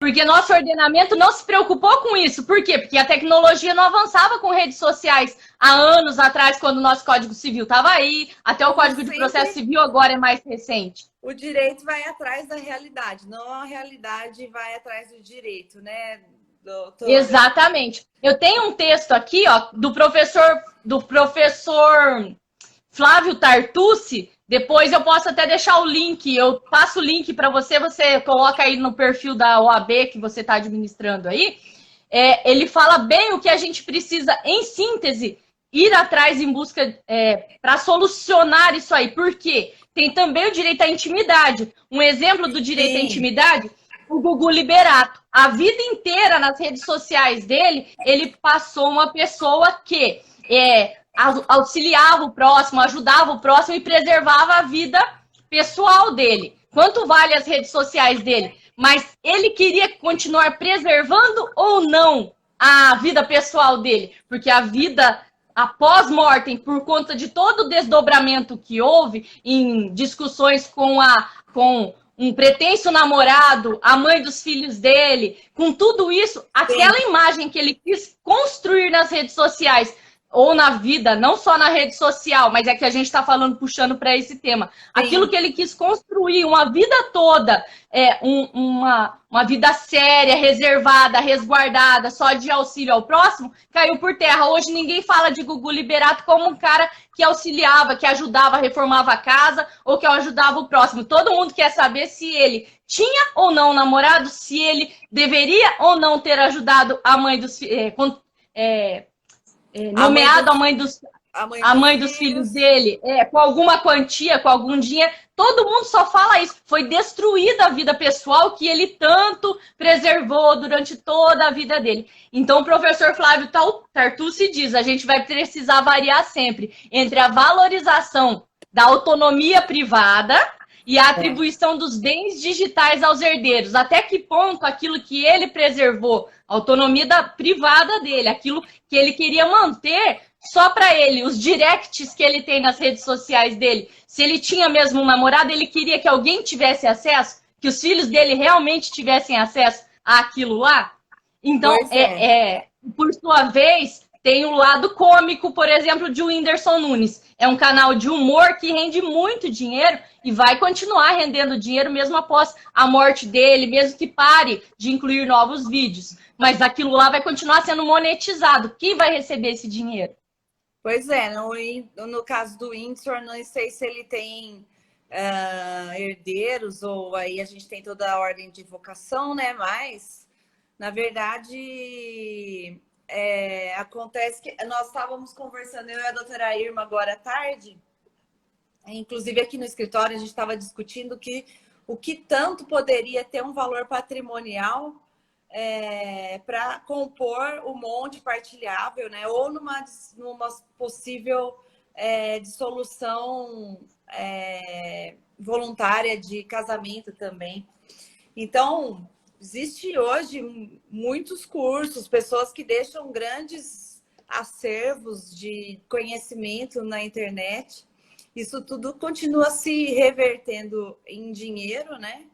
Porque nosso ordenamento não se preocupou com isso. Por quê? Porque a tecnologia não avançava com redes sociais há anos atrás, quando o nosso Código Civil estava aí. Até o Código de Processo Civil agora é mais recente. O direito vai atrás da realidade, não a realidade vai atrás do direito, né, doutora? Exatamente. Eu tenho um texto aqui, ó, do professor Flávio Tartucci. Depois eu posso até deixar o link, eu passo o link para você, você coloca aí no perfil da OAB que você está administrando aí. Ele fala bem o que a gente precisa, em síntese, ir atrás em busca para solucionar isso aí. Por quê? Tem também o direito à intimidade. Um exemplo do direito à intimidade, o Gugu Liberato. A vida inteira nas redes sociais dele, ele passou uma pessoa que auxiliava o próximo, ajudava o próximo e preservava a vida pessoal dele. Quanto vale as redes sociais dele? Mas ele queria continuar preservando ou não a vida pessoal dele? Porque a vida após mortem, por conta de todo o desdobramento que houve em discussões com um pretenso namorado, a mãe dos filhos dele, com tudo isso, aquela imagem que ele quis construir nas redes sociais, ou na vida, não só na rede social, mas é que a gente está falando, puxando para esse tema. Sim. Aquilo que ele quis construir uma vida toda, uma vida séria, reservada, resguardada, só de auxílio ao próximo, caiu por terra. Hoje ninguém fala de Gugu Liberato como um cara que auxiliava, que ajudava, reformava a casa, ou que ajudava o próximo. Todo mundo quer saber se ele tinha ou não namorado, se ele deveria ou não ter ajudado a mãe dos nomeado a mãe dos filhos dele, com alguma quantia, com algum dinheiro. Todo mundo só fala isso. Foi destruída a vida pessoal que ele tanto preservou durante toda a vida dele. Então, o professor Flávio Tartucci diz, a gente vai precisar variar sempre entre a valorização da autonomia privada e a atribuição dos bens digitais aos herdeiros. Até que ponto aquilo que ele preservou, a autonomia privada dele, aquilo que ele queria manter só para ele, os directs que ele tem nas redes sociais dele. Se ele tinha mesmo um namorado, ele queria que alguém tivesse acesso, que os filhos dele realmente tivessem acesso àquilo lá. Então, por sua vez, tem o lado cômico, por exemplo, de Whindersson Nunes. É um canal de humor que rende muito dinheiro e vai continuar rendendo dinheiro mesmo após a morte dele, mesmo que pare de incluir novos vídeos. Mas aquilo lá vai continuar sendo monetizado. Quem vai receber esse dinheiro? Pois é, no caso do Whindersson, não sei se ele tem herdeiros ou aí a gente tem toda a ordem de vocação, né? Mas, na verdade... acontece que nós estávamos conversando, eu e a doutora Irma, agora à tarde, inclusive aqui no escritório, a gente estava discutindo o que tanto poderia ter um valor patrimonial para compor o monte partilhável, né? Ou numa possível dissolução voluntária de casamento também. Então, existe hoje muitos cursos, pessoas que deixam grandes acervos de conhecimento na internet. Isso tudo continua se revertendo em dinheiro, né?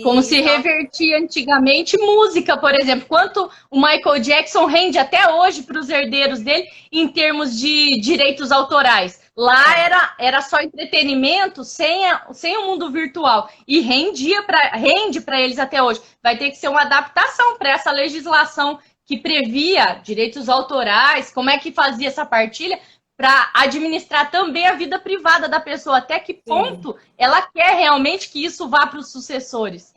Como se revertia antigamente música, por exemplo. Quanto o Michael Jackson rende até hoje para os herdeiros dele em termos de direitos autorais. Lá era só entretenimento sem o mundo virtual. E rende para eles até hoje. Vai ter que ser uma adaptação para essa legislação que previa direitos autorais, como é que fazia essa partilha, para administrar também a vida privada da pessoa. Até que ponto ela quer realmente que isso vá para os sucessores.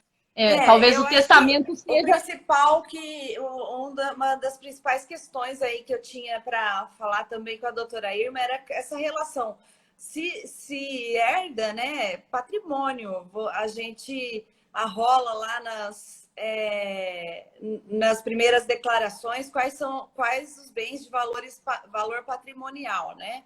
Talvez o testamento seja... O principal uma das principais questões aí que eu tinha para falar também com a doutora Irma era essa relação. Se herda, né, patrimônio, a gente arrola lá nas primeiras declarações quais os bens de valor patrimonial, né?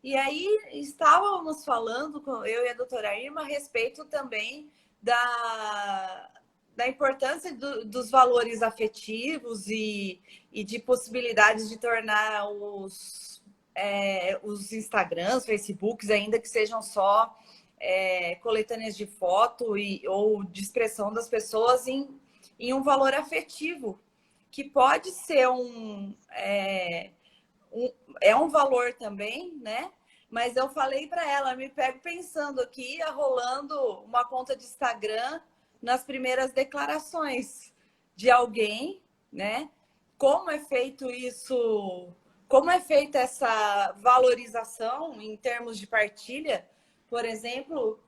E aí estávamos falando, eu e a doutora Irma, a respeito também da importância dos valores afetivos e de possibilidades de tornar os Instagrams, Facebooks, ainda que sejam só coletâneas de foto ou de expressão das pessoas em um valor afetivo, que pode ser um valor também, né? Mas eu falei para ela, me pego pensando aqui, rolando uma conta de Instagram nas primeiras declarações de alguém, né? Como é feito isso? Como é feita essa valorização em termos de partilha? Por exemplo,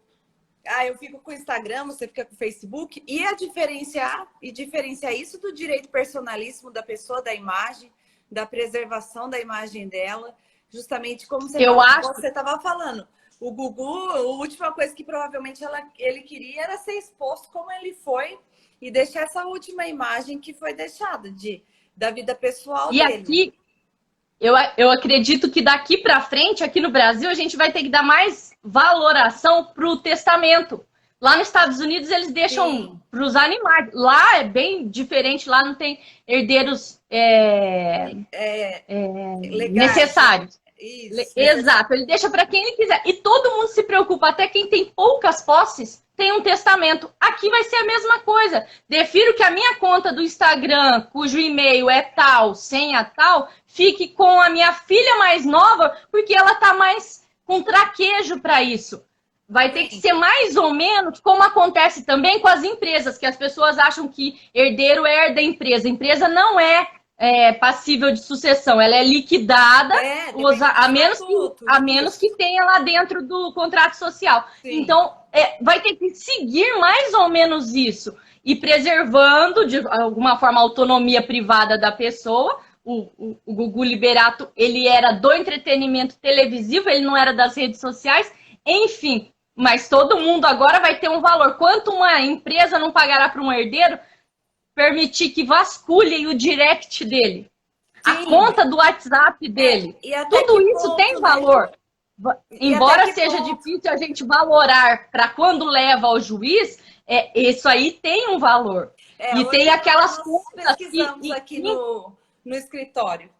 eu fico com o Instagram, você fica com o Facebook, e diferenciar isso do direito personalíssimo da pessoa, da imagem, da preservação da imagem dela, justamente como você estava falando. O Gugu, a última coisa que provavelmente ele queria era ser exposto como ele foi e deixar essa última imagem que foi deixada da vida pessoal dele. Aqui, eu acredito que daqui para frente, aqui no Brasil, a gente vai ter que dar mais valoração para o testamento. Lá nos Estados Unidos, eles deixam para os animais. Lá é bem diferente, lá não tem herdeiros necessários. Isso. Exato, ele deixa para quem ele quiser. E todo mundo se preocupa, até quem tem poucas posses tem um testamento. Aqui vai ser a mesma coisa. Defiro que a minha conta do Instagram, cujo e-mail é tal, senha tal, fique com a minha filha mais nova, porque ela tá mais com traquejo para isso. Vai ter que ser mais ou menos como acontece também com as empresas, que as pessoas acham que herdeiro herda a empresa. A empresa não é passível de sucessão, ela é liquidada, a menos que tenha lá dentro do contrato social. Sim. Então, vai ter que seguir mais ou menos isso, e preservando, de alguma forma, a autonomia privada da pessoa. O Gugu Liberato, ele era do entretenimento televisivo, ele não era das redes sociais, enfim, mas todo mundo agora vai ter um valor. Quanto uma empresa não pagará para um herdeiro, permitir que vasculhem o direct dele, sim, a conta do WhatsApp dele. Tudo isso tem valor. Embora seja difícil a gente valorar para quando leva ao juiz, isso aí tem um valor. E tem aquelas contas pesquisamos aqui no escritório.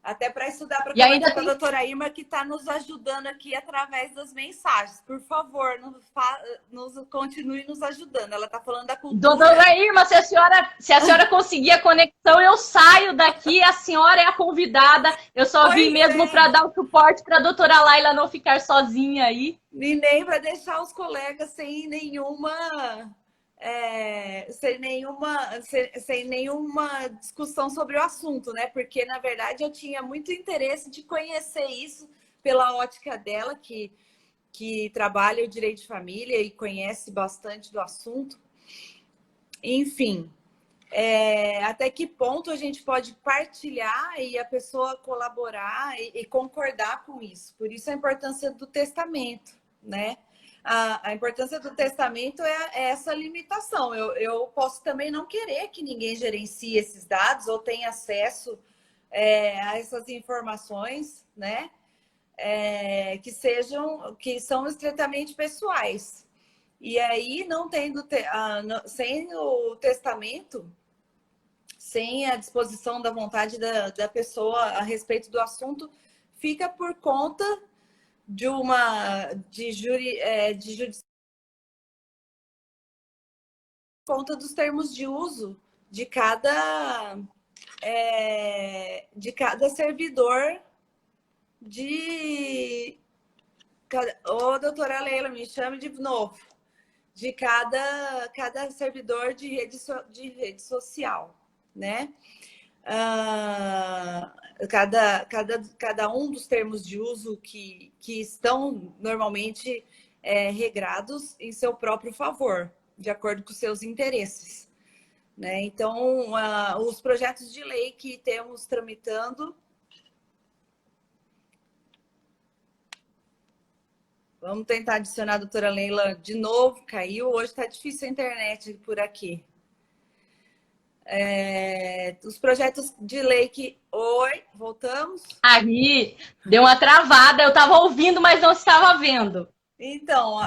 Até para estudar, para conversar com a doutora Irma, que está nos ajudando aqui através das mensagens. Por favor, continue nos ajudando. Ela está falando da cultura. Doutora Irma, se a senhora conseguir a conexão, eu saio daqui. A senhora é a convidada. Eu só vim mesmo para dar o suporte para a doutora Laila não ficar sozinha aí. E nem para deixar os colegas sem nenhuma discussão sobre o assunto, né? Porque, na verdade, eu tinha muito interesse de conhecer isso pela ótica dela, que trabalha o direito de família e conhece bastante do assunto. Enfim, até que ponto a gente pode partilhar e a pessoa colaborar e concordar com isso. Por isso a importância do testamento, né? A importância do testamento é essa limitação. Eu posso também não querer que ninguém gerencie esses dados ou tenha acesso a essas informações, né? Que são estritamente pessoais. E aí, não tendo sem o testamento, sem a disposição da vontade da pessoa a respeito do assunto, fica por conta conta dos termos de uso de cada servidor doutora Leila, me chame de novo. De cada servidor de rede social, né? Cada um dos termos de uso que estão normalmente regrados em seu próprio favor, de acordo com seus interesses, né? Então, os projetos de lei que temos tramitando, vamos tentar adicionar a doutora Leila de novo, caiu, hoje está difícil a internet por aqui. Os projetos de lei que... Oi, voltamos? Aí, deu uma travada, eu estava ouvindo, mas não estava vendo. Então,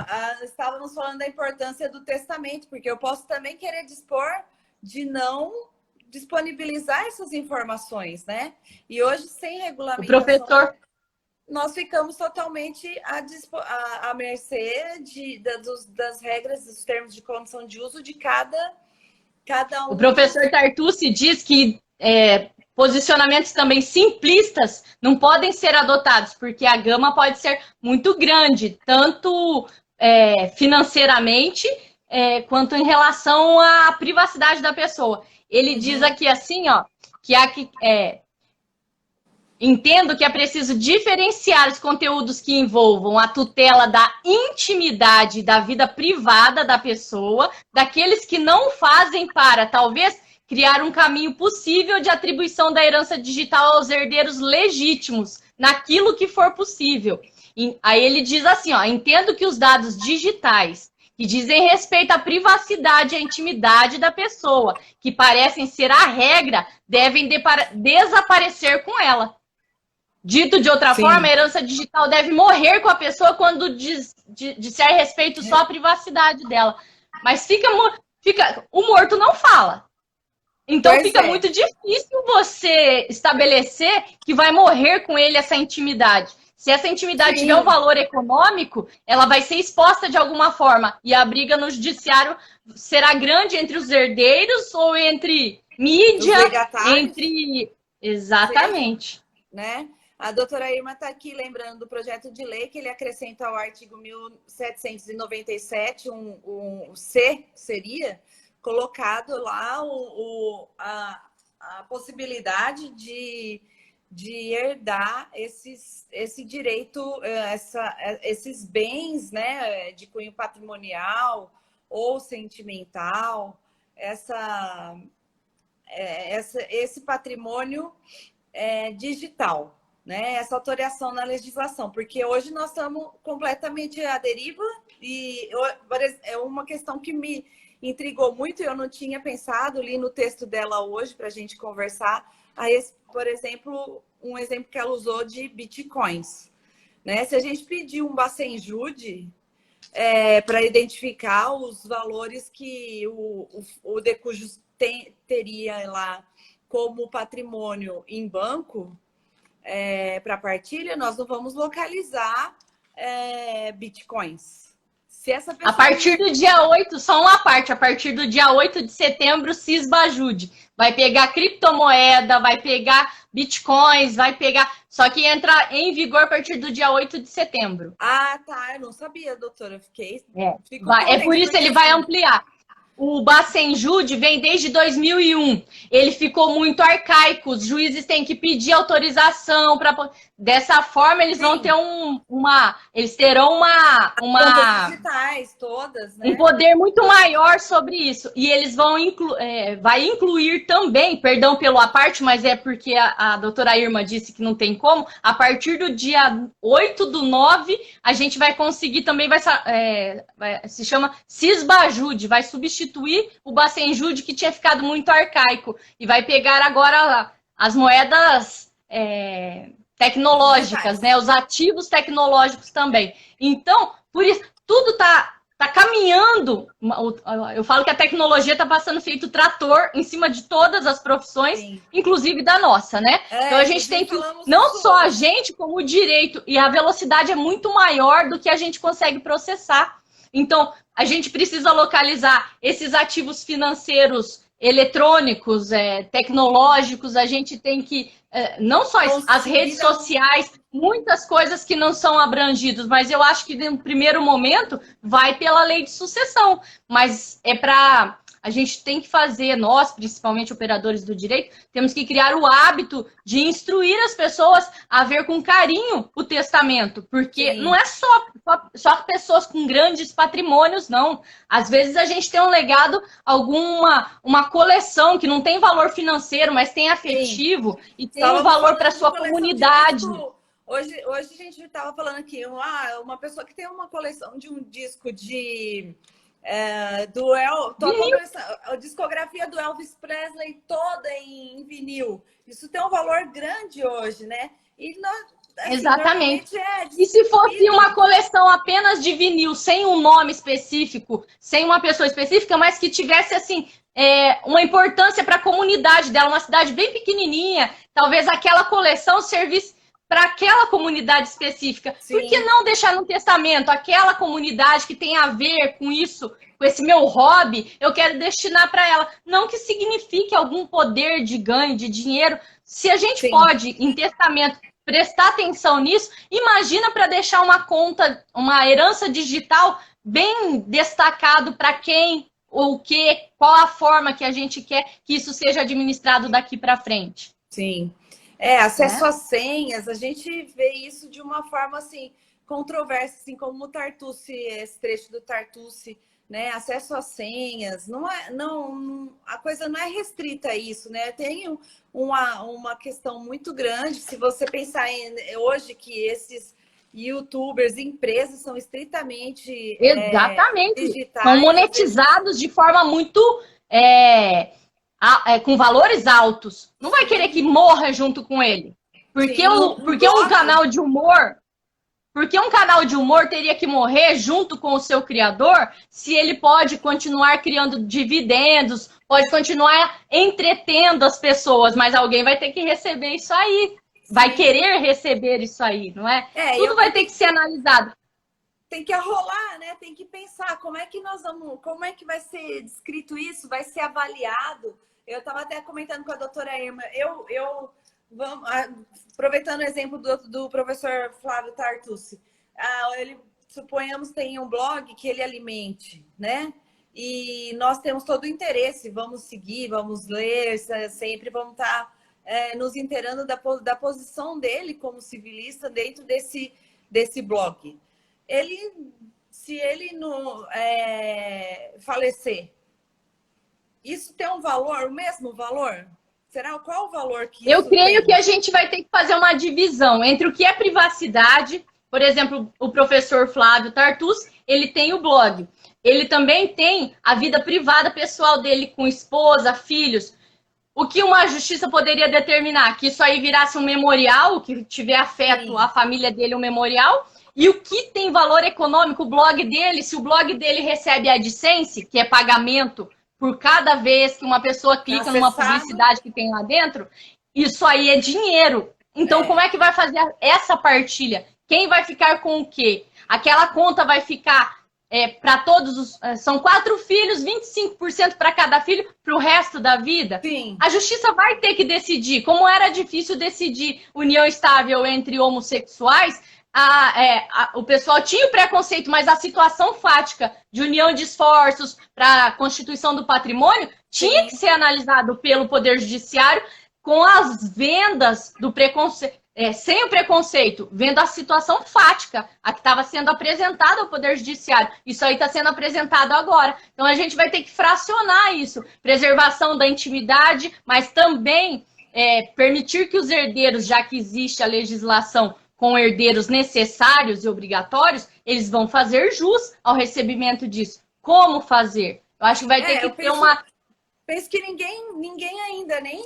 estávamos falando da importância do testamento, porque eu posso também querer dispor de não disponibilizar essas informações, né? E hoje, sem regulamentação, o professor... nós ficamos totalmente à mercê das regras, dos termos de condição de uso de cada Cada O um. professor Tartucci diz que posicionamentos também simplistas não podem ser adotados, porque a gama pode ser muito grande, tanto financeiramente quanto em relação à privacidade da pessoa. Ele diz aqui assim, ó, entendo que é preciso diferenciar os conteúdos que envolvam a tutela da intimidade da vida privada da pessoa, daqueles que não fazem para, talvez, criar um caminho possível de atribuição da herança digital aos herdeiros legítimos, naquilo que for possível. E aí ele diz assim, ó, entendo que os dados digitais que dizem respeito à privacidade e à intimidade da pessoa, que parecem ser a regra, devem desaparecer com ela. Dito de outra forma, a herança digital deve morrer com a pessoa quando disser respeito só à privacidade dela. Mas o morto não fala. Então fica muito difícil você estabelecer que vai morrer com ele essa intimidade. Se essa intimidade tiver um valor econômico, ela vai ser exposta de alguma forma. E a briga no judiciário será grande entre os herdeiros ou entre mídia, entre... Exatamente. Né? A doutora Irma está aqui lembrando do projeto de lei que ele acrescenta ao artigo 1797, um C seria colocado lá a possibilidade de herdar esse direito, esses bens, né, de cunho patrimonial ou sentimental, esse patrimônio digital, né? Essa alteração na legislação, porque hoje nós estamos completamente à deriva e é uma questão que me intrigou muito, eu não tinha pensado, li no texto dela hoje para a gente conversar, por exemplo, um exemplo que ela usou de bitcoins, né? Se a gente pedir um Bacenjude para identificar os valores que o Decujus teria lá como patrimônio em banco para partilha, nós não vamos localizar bitcoins. A partir do dia 8, só uma parte, a partir do dia 8 de setembro, Cisbajude vai pegar criptomoeda, vai pegar bitcoins, vai pegar... Só que entra em vigor a partir do dia 8 de setembro. Ah, tá. Eu não sabia, doutora. É por isso que ele vai ampliar. O Bacenjude vem desde 2001. Ele ficou muito arcaico. Os juízes têm que pedir autorização para. Dessa forma, eles vão ter eles terão contas digitais todas, né? Um poder muito maior sobre isso. E eles vão vai incluir também, perdão pelo à parte, mas é porque a doutora Irma disse que não tem como. A partir do dia 8/9, a gente vai conseguir também, se chama Cisbajude, vai substituir o Bacenjude, que tinha ficado muito arcaico. E vai pegar agora as moedas tecnológicas, né? Os ativos tecnológicos também. Então, por isso, tudo tá caminhando. Eu falo que a tecnologia está passando feito trator em cima de todas as profissões, sim, inclusive da nossa, né? Então a gente tem que, não só a gente, como o direito, e a velocidade é muito maior do que a gente consegue processar. Então, a gente precisa localizar esses ativos financeiros eletrônicos, tecnológicos, a gente tem que, não só as redes sociais, muitas coisas que não são abrangidas, mas eu acho que no primeiro momento vai pela lei de sucessão, mas a gente tem que fazer, nós, principalmente operadores do direito, temos que criar o hábito de instruir as pessoas a ver com carinho o testamento, porque sim, não é só pessoas com grandes patrimônios, não. Às vezes a gente tem um legado, uma coleção que não tem valor financeiro, mas tem afetivo, sim, e tem um valor para a sua comunidade. Hoje a gente estava falando aqui, uma pessoa que tem uma coleção de um disco a discografia do Elvis Presley toda em vinil. Isso tem um valor grande hoje, né? E assim, exatamente. E se fosse uma coleção apenas de vinil, sem um nome específico, sem uma pessoa específica, mas que tivesse assim uma importância para a comunidade dela, uma cidade bem pequenininha, talvez aquela coleção servisse para aquela comunidade específica. Sim. Por que não deixar no testamento aquela comunidade que tem a ver com isso, com esse meu hobby, eu quero destinar para ela? Não que signifique algum poder de ganho, de dinheiro. Se a gente pode, em testamento, prestar atenção nisso, imagina para deixar uma conta, uma herança digital bem destacado para quem, ou o que, qual a forma que a gente quer que isso seja administrado daqui para frente. Sim. Acesso às senhas, a gente vê isso de uma forma assim, controversa, assim como o Tartucci, esse trecho do Tartucci, né? Acesso às senhas, a coisa não é restrita a isso, né? Tem uma questão muito grande, se você pensar hoje que esses YouTubers, empresas são estritamente digitais. São monetizados de forma muito com valores altos. Não vai querer que morra junto com ele. Porque, Sim, porque um canal de humor. Porque um canal de humor teria que morrer junto com o seu criador se ele pode continuar criando dividendos, pode continuar entretendo as pessoas, mas alguém vai ter que receber isso aí. Vai querer receber isso aí, não é? Tudo vai ter que ser analisado. Tem que rolar, né? Tem que pensar como é que como é que vai ser descrito isso, vai ser avaliado. Eu estava até comentando com a doutora Irma, aproveitando o exemplo do professor Flávio Tartucci, ele, suponhamos, tem um blog que ele alimente, né? E nós temos todo o interesse, vamos seguir, vamos ler, sempre vamos estar nos inteirando da posição dele como civilista dentro desse blog. Se ele não falecer, isso tem um valor, o mesmo valor? Será qual o valor que eu isso creio tem? que a gente vai ter que fazer uma divisão entre o que é privacidade. Por exemplo, o professor Flávio Tartucci, ele tem o blog. Ele também tem a vida privada pessoal dele com esposa, filhos. O que uma justiça poderia determinar? Que isso aí virasse um memorial, que tiver afeto à família dele, um memorial. E o que tem valor econômico, o blog dele, se o blog dele recebe AdSense, que é pagamento por cada vez que uma pessoa clica numa publicidade que tem lá dentro, isso aí é dinheiro. Então, como é que vai fazer essa partilha? Quem vai ficar com o quê? Aquela conta vai ficar para todos os... São 4 filhos, 25% para cada filho, para o resto da vida? Sim. A justiça vai ter que decidir. Como era difícil decidir união estável entre homossexuais, o pessoal tinha o preconceito, mas a situação fática de união de esforços para a constituição do patrimônio tinha que ser analisado pelo Poder Judiciário com as vendas do preconceito, sem o preconceito, vendo a situação fática, a que estava sendo apresentada ao Poder Judiciário. Isso aí está sendo apresentado agora. Então a gente vai ter que fracionar isso. Preservação da intimidade, mas também permitir que os herdeiros, já que existe a legislação com herdeiros necessários e obrigatórios, eles vão fazer jus ao recebimento disso. Como fazer? Eu acho que vai ter que ter uma... Penso que ninguém ainda nem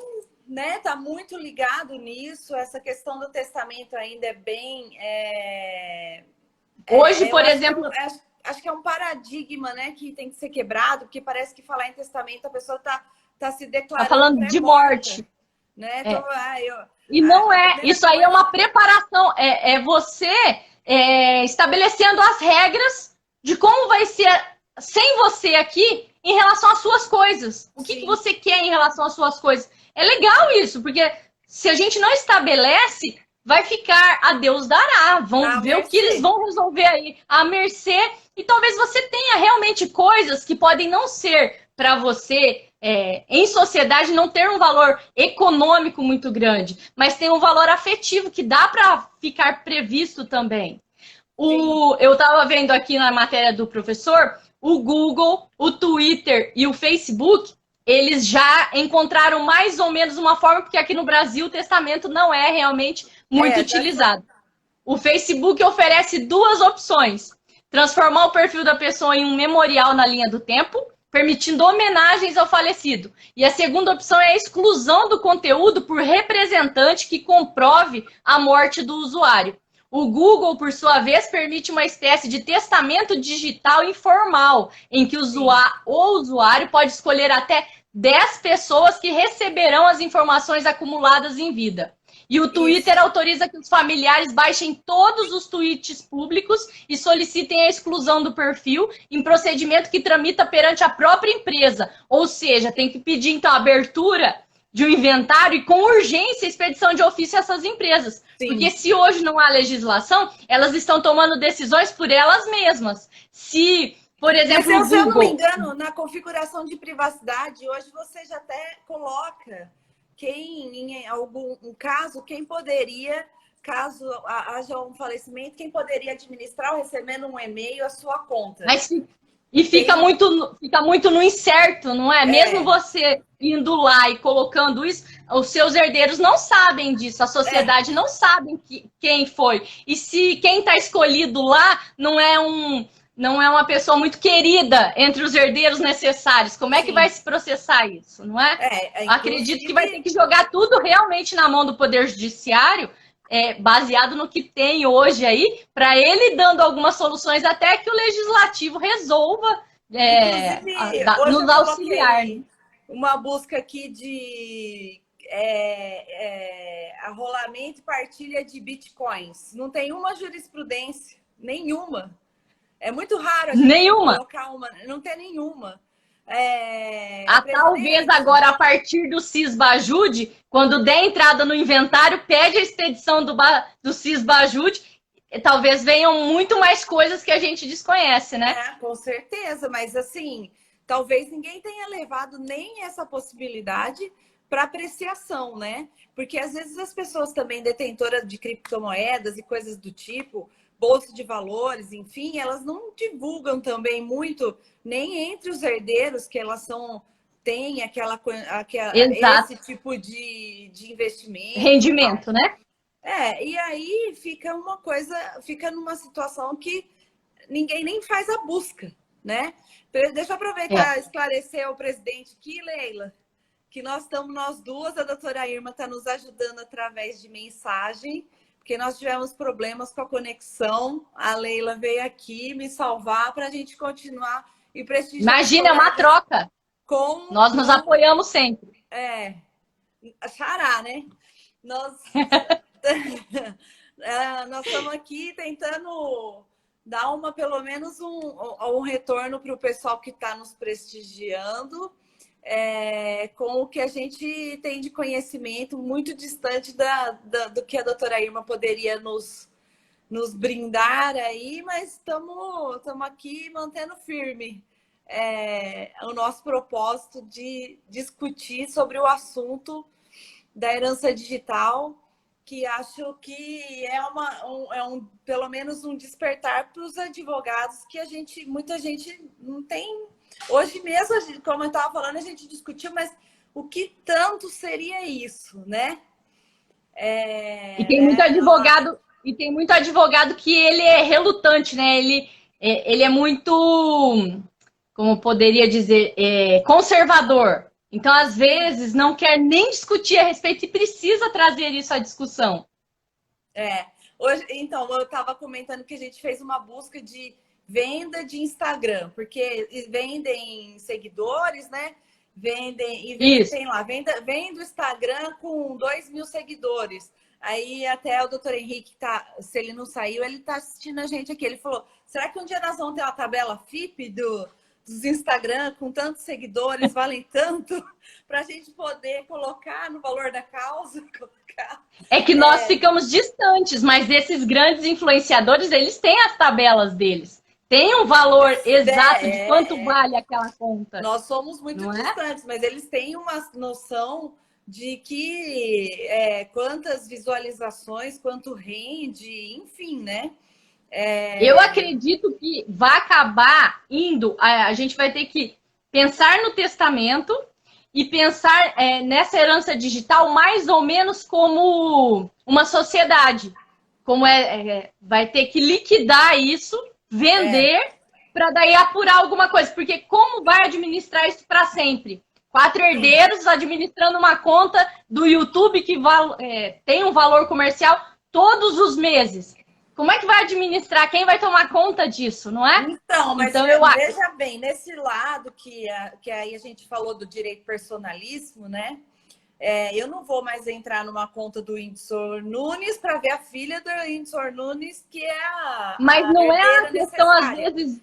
tá muito ligado nisso. Essa questão do testamento ainda é bem... Hoje, por exemplo... Acho que é um paradigma, né, que tem que ser quebrado, porque parece que falar em testamento a pessoa tá se declarando... Tá falando de morte. Né? Então, e não isso aí é uma preparação, você estabelecendo as regras de como vai ser sem você aqui em relação às suas coisas. O que você quer em relação às suas coisas? É legal isso, porque se a gente não estabelece, vai ficar a Deus dará. Vão ver o que eles vão resolver aí, à mercê. E talvez você tenha realmente coisas que podem não ser para você... em sociedade não ter um valor econômico muito grande, mas tem um valor afetivo que dá para ficar previsto também. Eu estava vendo aqui na matéria do professor, o Google, o Twitter e o Facebook, eles já encontraram mais ou menos uma forma, porque aqui no Brasil o testamento não é realmente muito utilizado. O Facebook oferece 2 opções: transformar o perfil da pessoa em um memorial na linha do tempo, permitindo homenagens ao falecido. E a segunda opção é a exclusão do conteúdo por representante que comprove a morte do usuário. O Google, por sua vez, permite uma espécie de testamento digital informal, em que o usuário pode escolher até 10 pessoas que receberão as informações acumuladas em vida. E o Twitter autoriza que os familiares baixem todos os tweets públicos e solicitem a exclusão do perfil em procedimento que tramita perante a própria empresa. Ou seja, tem que pedir, então, a abertura de um inventário e, com urgência, expedição de ofício a essas empresas. Sim. Porque se hoje não há legislação, elas estão tomando decisões por elas mesmas. Se, por exemplo, mas, se eu não me engano, na configuração de privacidade, hoje você já até coloca em algum caso, quem poderia, caso haja um falecimento, quem poderia administrar ou recebendo um e-mail a sua conta. Mas, e fica muito no incerto, não é? Mesmo você indo lá e colocando isso, os seus herdeiros não sabem disso, a sociedade não sabe quem foi. E se quem está escolhido lá não é uma pessoa muito querida entre os herdeiros necessários, como é que vai se processar isso, não é? Acredito que vai ter que jogar tudo realmente na mão do Poder Judiciário, baseado no que tem hoje aí, para ele dando algumas soluções até que o Legislativo resolva nos auxiliar. Uma busca aqui de arrolamento e partilha de bitcoins. Não tem uma jurisprudência, nenhuma. É muito raro a gente colocar uma, não tem nenhuma. Talvez agora, a partir do Cisbajude, quando der entrada no inventário, pede a expedição do Cisbajude, talvez venham muito mais coisas que a gente desconhece, né? Com certeza, mas assim, talvez ninguém tenha levado nem essa possibilidade para apreciação, né? Porque às vezes as pessoas também detentoras de criptomoedas e coisas do tipo, bolsa de valores, enfim, elas não divulgam também muito, nem entre os herdeiros, que elas têm esse tipo de investimento. Rendimento, né? E aí fica numa situação que ninguém nem faz a busca, né? Deixa eu aproveitar e esclarecer ao presidente aqui, Leila, que nós duas, a doutora Irma está nos ajudando através de mensagem, porque nós tivemos problemas com a conexão. A Leila veio aqui me salvar para a gente continuar e prestigiar. Imagina, é uma troca. Nós nos apoiamos sempre. Xará, né? Nós estamos aqui tentando dar pelo menos um retorno para o pessoal que está nos prestigiando. Com o que a gente tem de conhecimento muito distante do que a doutora Irma poderia nos brindar aí, mas estamos aqui mantendo firme o nosso propósito de discutir sobre o assunto da herança digital, que acho que pelo menos um despertar para os advogados que muita gente não tem. Hoje mesmo, como eu estava falando, a gente discutiu, mas o que tanto seria isso, né? E tem muito advogado que ele é relutante, né? Ele é muito, como poderia dizer, conservador. Então, às vezes, não quer nem discutir a respeito e precisa trazer isso à discussão. Hoje, então, eu estava comentando que a gente fez uma busca de venda de Instagram, porque vendem seguidores, né? Tem lá, vende o Instagram com 2.000 seguidores. Aí até o doutor Henrique, se ele não saiu, ele está assistindo a gente aqui. Ele falou, será que um dia nós vamos ter uma tabela FIP dos Instagram com tantos seguidores, valem tanto, para a gente poder colocar no valor da causa? É que nós ficamos distantes, mas esses grandes influenciadores, eles têm as tabelas deles. Tem um valor exato de quanto vale aquela conta. Nós somos muito distantes, mas eles têm uma noção de que quantas visualizações, quanto rende, enfim, né? Eu acredito que vai acabar indo, a gente vai ter que pensar no testamento e pensar nessa herança digital mais ou menos como uma sociedade. Como vai ter que liquidar isso, vender, para daí apurar alguma coisa. Porque como vai administrar isso para sempre? 4 herdeiros administrando uma conta do YouTube que tem um valor comercial todos os meses. Como é que vai administrar? Quem vai tomar conta disso, não é? Então, veja bem, nesse lado que aí a gente falou do direito personalíssimo, né? eu não vou mais entrar numa conta do Whindersson Nunes para ver a filha do Whindersson Nunes, que é Mas a não é a herdeira questão, às necessária. vezes...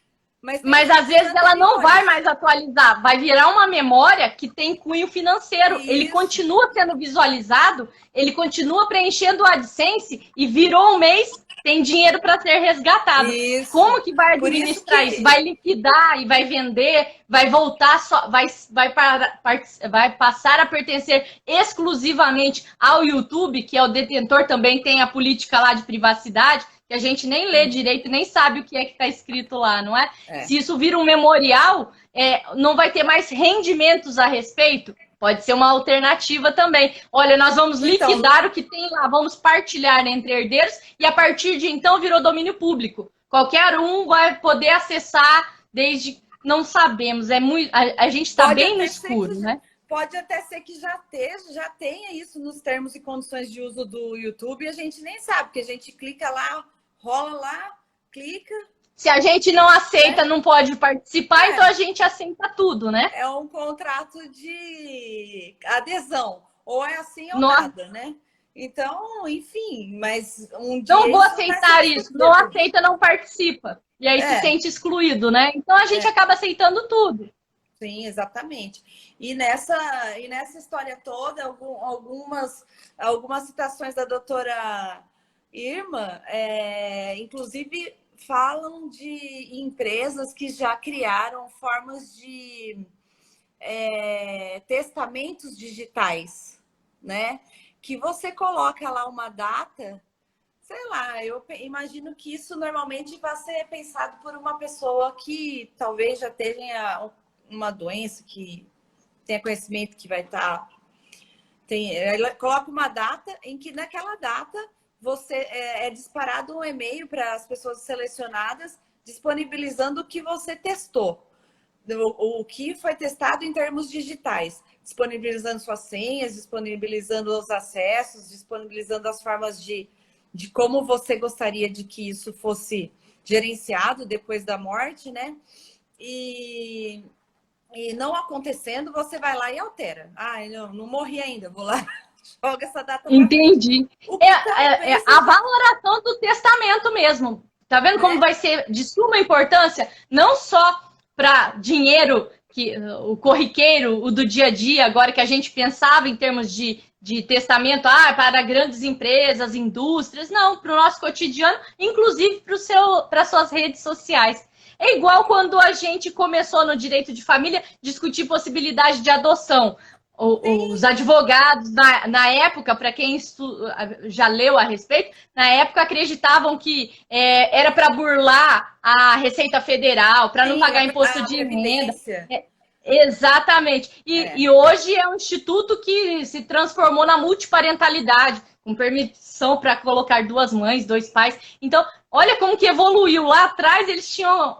Mas às vezes ela não vai anteriores. mais atualizar, vai virar uma memória que tem cunho financeiro. Isso. Ele continua sendo visualizado, ele continua preenchendo o AdSense e virou um mês, tem dinheiro para ser resgatado. Isso. Como que vai Por administrar isso? isso? Vai liquidar e vai vender, vai voltar, vai passar a pertencer exclusivamente ao YouTube, que é o detentor, também tem a política lá de privacidade, que a gente nem lê direito, nem sabe o que é que está escrito lá, não é? Se isso vira um memorial, não vai ter mais rendimentos a respeito? Pode ser uma alternativa também. Olha, nós vamos liquidar o que tem lá, vamos partilhar entre herdeiros, e a partir de então virou domínio público. Qualquer um vai poder acessar, desde... Não sabemos, a gente está bem no escuro, né? Pode até ser que já tenha isso nos termos e condições de uso do YouTube, e a gente nem sabe, porque a gente clica lá, rola lá, clica. Se a gente não aceita, não pode participar, então a gente aceita tudo, né? É um contrato de adesão, ou é assim ou nada, né? Então, enfim, mas um dia... Não vou aceitar isso, não aceita, não participa. E aí se sente excluído, né? Então a gente acaba aceitando tudo. Sim, exatamente. E nessa história toda, algumas citações da doutora Irma, inclusive falam de empresas que já criaram formas de testamentos digitais, né? Que você coloca lá uma data, sei lá, eu imagino que isso normalmente vai ser pensado por uma pessoa que talvez já tenha uma doença, que tenha conhecimento que vai estar... Ela coloca uma data em que naquela data você é disparado um e-mail para as pessoas selecionadas disponibilizando o que você testou. O que foi testado em termos digitais. Disponibilizando suas senhas, disponibilizando os acessos, disponibilizando as formas de como você gostaria de que isso fosse gerenciado depois da morte, né? E não acontecendo, você vai lá e altera. Não morri ainda, vou lá, joga essa data. Entendi. A valoração do testamento mesmo. Tá vendo como vai ser de suma importância? Não só para dinheiro, o corriqueiro, o do dia a dia, agora que a gente pensava em termos de testamento para grandes empresas, indústrias, não, para o nosso cotidiano, inclusive para suas redes sociais. É igual quando a gente começou no direito de família discutir possibilidade de adoção. Os advogados, na época, para quem já leu a respeito, na época acreditavam que era para burlar a Receita Federal, para não pagar imposto de renda. Exatamente. E hoje é um instituto que se transformou na multiparentalidade, com permissão para colocar 2 mães, 2 pais. Então, olha como que evoluiu. Lá atrás eles tinham...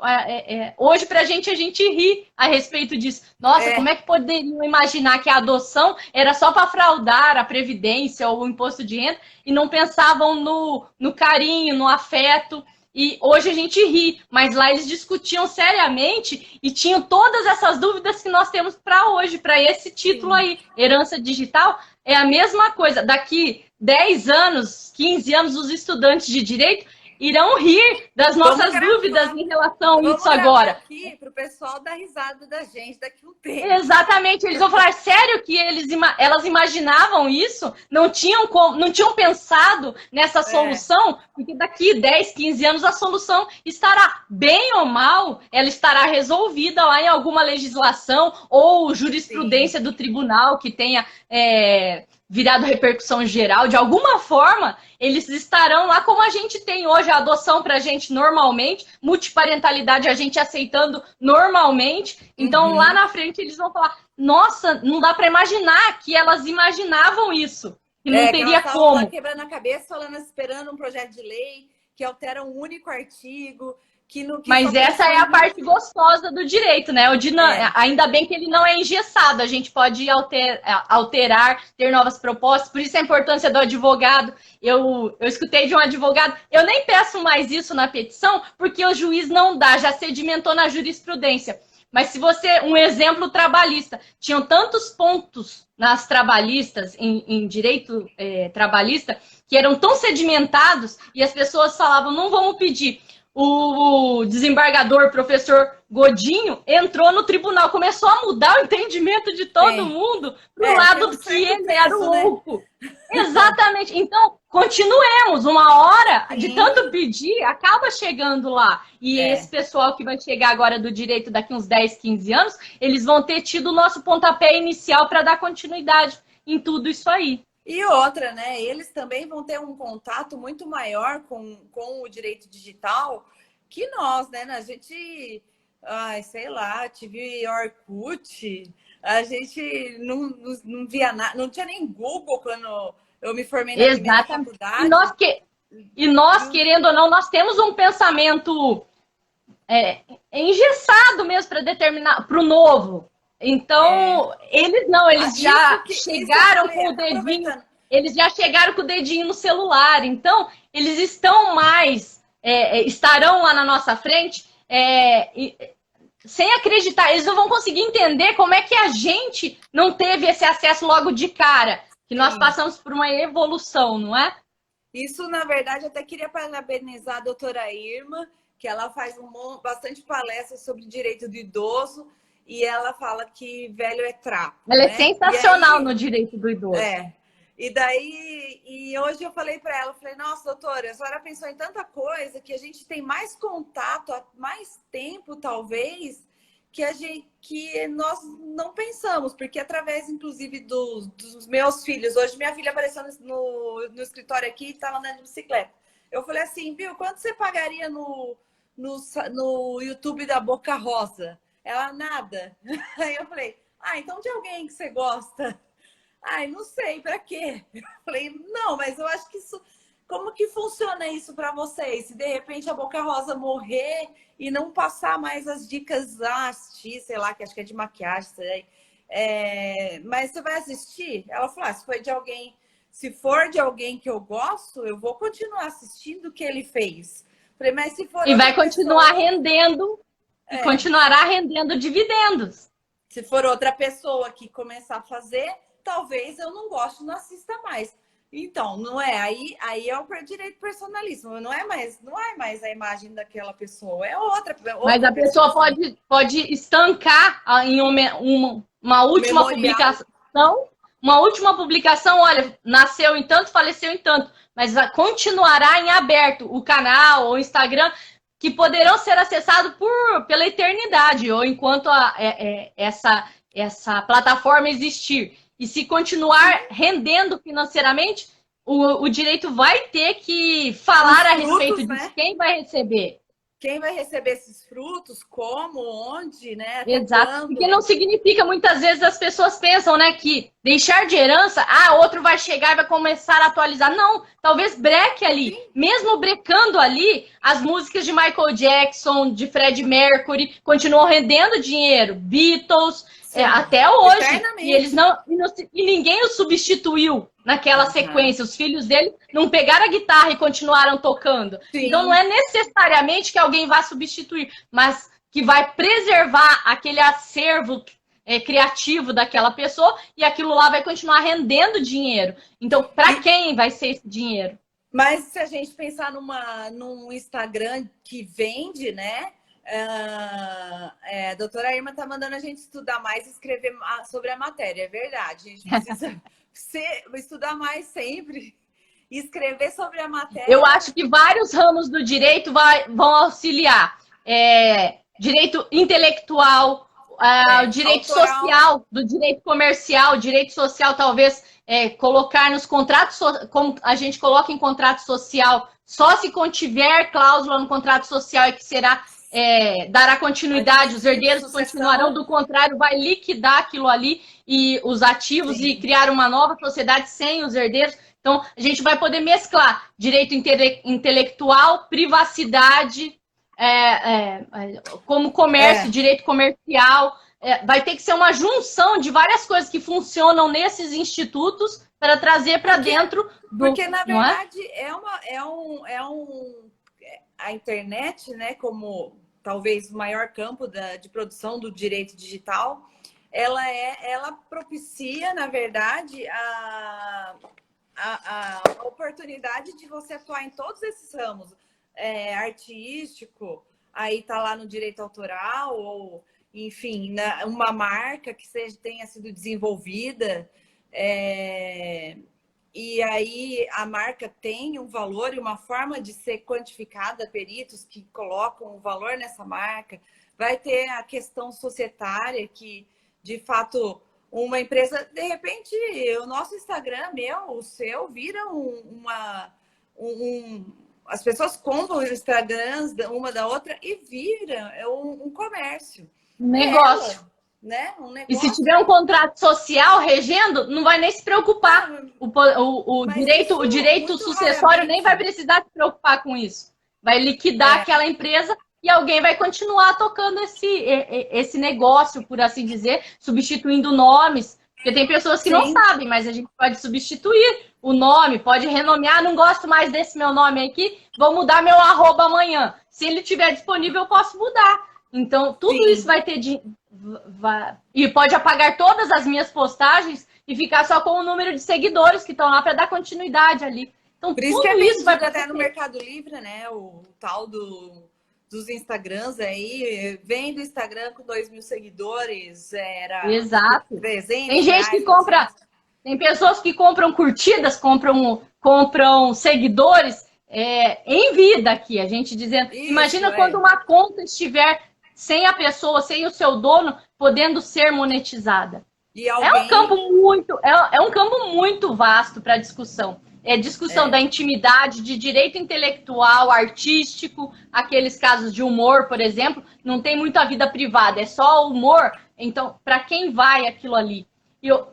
hoje, para a gente ri a respeito disso. Nossa, como é que poderiam imaginar que a adoção era só para fraudar a Previdência ou o imposto de renda e não pensavam no carinho, no afeto? E hoje a gente ri, mas lá eles discutiam seriamente e tinham todas essas dúvidas que nós temos para hoje, para esse título aí. Herança digital é a mesma coisa. Daqui 10 anos, 15 anos, os estudantes de direito irão rir das nossas dúvidas em relação a isso agora. Aqui para o pessoal dar risada da gente daqui a um tempo. Exatamente, eles vão falar, sério que elas imaginavam isso? Não tinham pensado nessa solução? Porque daqui 10, 15 anos a solução estará, bem ou mal, ela estará resolvida lá em alguma legislação ou jurisprudência do tribunal que tenha virado repercussão geral. De alguma forma, eles estarão lá como a gente tem hoje a adoção para a gente normalmente, multiparentalidade a gente aceitando normalmente. Então, lá na frente, eles vão falar, nossa, não dá para imaginar que elas imaginavam isso. Que não teria que como. Lá quebrando a cabeça, falando, esperando um projeto de lei que altera um único artigo. Mas essa é a parte gostosa do direito, né? Ainda bem que ele não é engessado, a gente pode alterar, ter novas propostas, por isso a importância do advogado. Eu escutei de um advogado, eu nem peço mais isso na petição, porque o juiz não dá, já sedimentou na jurisprudência. Mas se você, um exemplo trabalhista, tinham tantos pontos nas trabalhistas, em direito trabalhista, que eram tão sedimentados e as pessoas falavam, não vamos pedir. O desembargador, professor Godinho, entrou no tribunal, começou a mudar o entendimento de todo mundo para o lado que ele era o louco. Né? Exatamente. Então, continuemos. Uma hora, de tanto pedir, acaba chegando lá. E esse pessoal que vai chegar agora do direito daqui uns 10, 15 anos, eles vão ter tido o nosso pontapé inicial para dar continuidade em tudo isso aí. E outra, né? Eles também vão ter um contato muito maior com o direito digital que nós, né? A gente, sei lá, tive Orkut, a gente não via nada, não tinha nem Google quando eu me formei na primeira faculdade. E nós, querendo ou não, nós temos um pensamento engessado mesmo para determinar, para o novo. Então, eles não, eles já chegaram com o dedinho, eles já chegaram com o dedinho no celular. Então, eles estão mais, estarão lá na nossa frente, sem acreditar. Eles não vão conseguir entender como é que a gente não teve esse acesso logo de cara, que nós passamos por uma evolução, não é? Isso, na verdade, eu até queria parabenizar a doutora Irma, que ela faz bastante palestras sobre direito do idoso, e ela fala que velho é trapo. Ela é sensacional no direito do idoso. E daí, hoje eu falei para ela, falei, nossa, doutora, a senhora pensou em tanta coisa que a gente tem mais contato há mais tempo, talvez, que nós não pensamos, porque através, inclusive, dos meus filhos, hoje minha filha apareceu no escritório aqui e estava andando de bicicleta. Eu falei assim, viu, quanto você pagaria no YouTube da Boca Rosa? Ela, nada. Aí eu falei, então de alguém que você gosta? Não sei, para quê? Eu falei, não, mas eu acho que isso... Como que funciona isso para vocês? Se de repente a Boca Rosa morrer e não passar mais as dicas, sei lá, que acho que é de maquiagem, sei. Mas você vai assistir? Ela falou, se for de alguém que eu gosto, eu vou continuar assistindo o que ele fez. Falei, mas se for... E vai continuar rendendo, e continuará rendendo dividendos. Se for outra pessoa que começar a fazer, talvez eu não goste, não assista mais. Então, não é? Aí é o direito personalíssimo. Não é mais a imagem daquela pessoa. É outra Mas a pessoa pode estancar em uma última publicação. Uma última publicação, olha, nasceu em tanto, faleceu em tanto. Mas continuará em aberto o canal ou o Instagram, que poderão ser acessados pela eternidade, ou enquanto essa plataforma existir. E se continuar rendendo financeiramente, o direito vai ter que falar a respeito disso. Né? Quem vai receber? Quem vai receber esses frutos? Como? Onde? Né? Exato. Porque não significa, muitas vezes, as pessoas pensam, né, que deixar de herança, outro vai chegar e vai começar a atualizar. Não, talvez breque ali. Sim. Mesmo brecando ali, as músicas de Michael Jackson, de Freddie Mercury, continuam rendendo dinheiro. Beatles... até hoje. E ninguém o substituiu naquela sequência. Os filhos dele não pegaram a guitarra e continuaram tocando. Sim. Então não é necessariamente que alguém vá substituir, mas que vai preservar aquele acervo criativo daquela pessoa e aquilo lá vai continuar rendendo dinheiro. Então, para quem vai ser esse dinheiro? Mas se a gente pensar num Instagram que vende, né? A doutora Irma está mandando a gente estudar mais e escrever sobre a matéria, é verdade. A gente precisa estudar mais sempre e escrever sobre a matéria. Eu acho que vários ramos do direito vão auxiliar. Direito intelectual, direito autoral. Social, do direito comercial, direito social, talvez colocar nos contratos, como a gente coloca em contrato social, só se contiver cláusula no contrato social é que será... dará continuidade, os herdeiros continuarão, do contrário, vai liquidar aquilo ali e os ativos e criar uma nova sociedade sem os herdeiros. Então, a gente vai poder mesclar direito intelectual, privacidade, como comércio, direito comercial. Vai ter que ser uma junção de várias coisas que funcionam nesses institutos para trazer para dentro do... Porque, na verdade, a internet, né, como talvez o maior campo de produção do direito digital, ela propicia, na verdade, a oportunidade de você atuar em todos esses ramos, artístico, aí tá lá no direito autoral, ou, enfim, uma marca que tenha sido desenvolvida, e aí a marca tem um valor e uma forma de ser quantificada, peritos que colocam o valor nessa marca, vai ter a questão societária que, de fato, uma empresa, de repente, o nosso Instagram, o seu, vira as pessoas compram os Instagrams uma da outra e vira um comércio. Negócio. Né? Um negócio. E se tiver um contrato social regendo, não vai nem se preocupar. O direito sucessório nem vai precisar se preocupar com isso. Vai liquidar aquela empresa e alguém vai continuar tocando esse negócio, por assim dizer, substituindo nomes. Porque tem pessoas que não sabem, mas a gente pode substituir o nome, pode renomear, não gosto mais desse meu nome aqui, vou mudar meu arroba amanhã. Se ele estiver disponível, eu posso mudar. Então, tudo isso vai ter e pode apagar todas as minhas postagens e ficar só com o número de seguidores que estão lá para dar continuidade ali. Então, por isso tudo que isso vai até no Mercado Livre, né? O tal dos Instagrams aí, vem do Instagram com 2.000 seguidores, era exato. 300 tem gente que compra, tem pessoas que compram curtidas, compram seguidores em vida aqui, a gente dizendo. Isso, imagina quando uma conta estiver sem a pessoa, sem o seu dono, podendo ser monetizada. É um campo muito vasto para discussão. É discussão da intimidade, de direito intelectual, artístico, aqueles casos de humor, por exemplo, não tem muito a vida privada, é só humor. Então, para quem vai aquilo ali?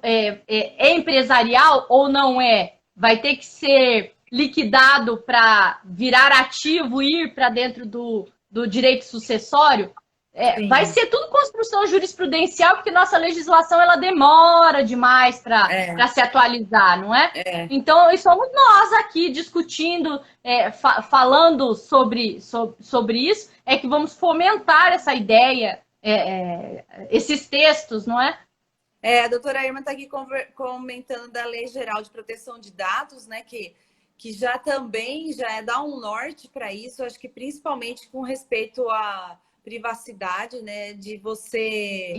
É empresarial ou não é? Vai ter que ser liquidado para virar ativo e ir para dentro do direito sucessório? Vai ser tudo construção jurisprudencial, porque nossa legislação ela demora demais para se atualizar, não é? Então, somos nós aqui discutindo, falando sobre isso, que vamos fomentar essa ideia, esses textos, não é? A doutora Irma está aqui comentando da Lei Geral de Proteção de Dados, né, que já também dá um norte para isso, acho que principalmente com respeito à privacidade, né, de você